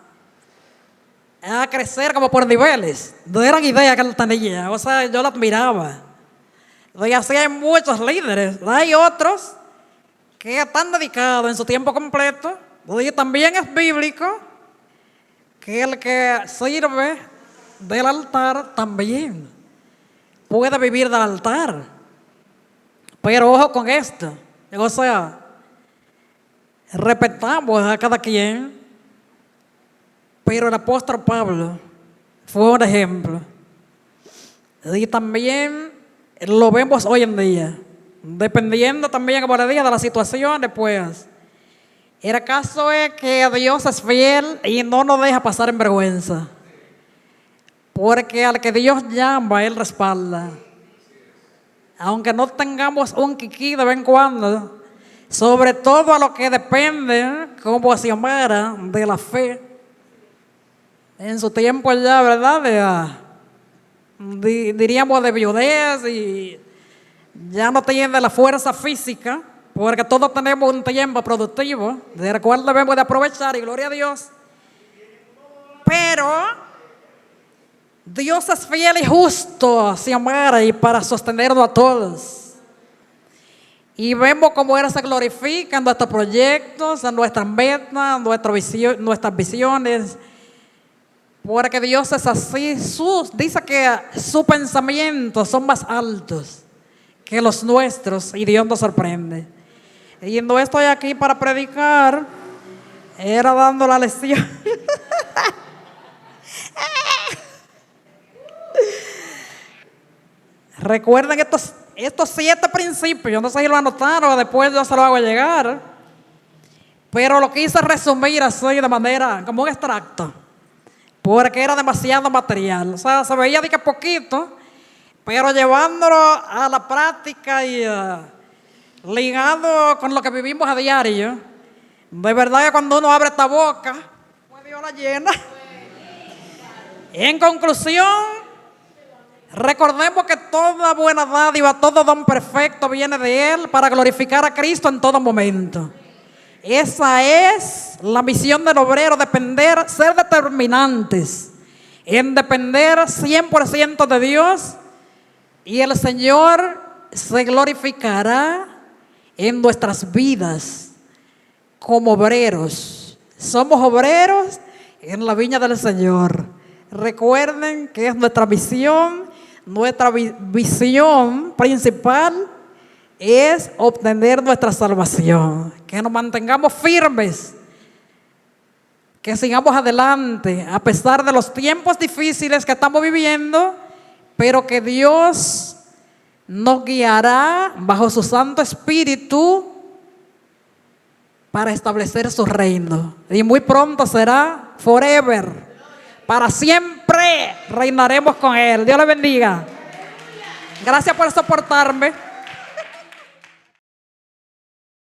Speaker 1: crecer como por niveles. No eran ideas que él tenía, o sea, yo lo admiraba. Y así hay muchos líderes. Hay otros que están dedicados en su tiempo completo. Y también es bíblico que el que sirve del altar también puede vivir del altar. Pero ojo con esto, o sea, respetamos a cada quien, pero el apóstol Pablo fue un ejemplo. Y también lo vemos hoy en día, dependiendo también, como le dije, de las situaciones, pues. El caso es que Dios es fiel y no nos deja pasar en vergüenza. Porque al que Dios llama, Él respalda. Aunque no tengamos un quiquí de vez en cuando, sobre todo a lo que depende, como Xiomara, de la fe. En su tiempo ya, ¿verdad? Diríamos de viudez, y ya no tiene la fuerza física, porque todos tenemos un tiempo productivo, del cual debemos de aprovechar, y gloria a Dios. Pero Dios es fiel y justo, Xiomara, y para sostenernos a todos. Y vemos cómo Él se glorifica en nuestros proyectos, en nuestras metas, nuestras visiones. Porque Dios es así. Dice que sus pensamientos son más altos que los nuestros, y Dios nos sorprende. Y no estoy aquí para predicar, era dando la lección. Recuerden estos 7 principios, no sé si lo anotaron, después yo se lo hago llegar, pero lo quise resumir así de manera como un extracto, porque era demasiado material. O sea, se veía de que poquito, pero llevándolo a la práctica y ligado con lo que vivimos a diario, de verdad que cuando uno abre esta boca, pues Dios la llena. En conclusión, recordemos que toda buena dádiva, todo don perfecto viene de Él para glorificar a Cristo en todo momento. Esa es la misión del obrero, depender, ser determinantes en depender 100% de Dios, y el Señor se glorificará en nuestras vidas como obreros. Somos obreros en la viña del Señor. Recuerden que es nuestra misión, nuestra visión principal es obtener nuestra salvación. Que nos mantengamos firmes, que sigamos adelante a pesar de los tiempos difíciles que estamos viviendo, pero que Dios nos guiará bajo su Santo Espíritu para establecer su reino. Y muy pronto será forever. Para siempre reinaremos con Él. Dios le bendiga. Gracias por soportarme.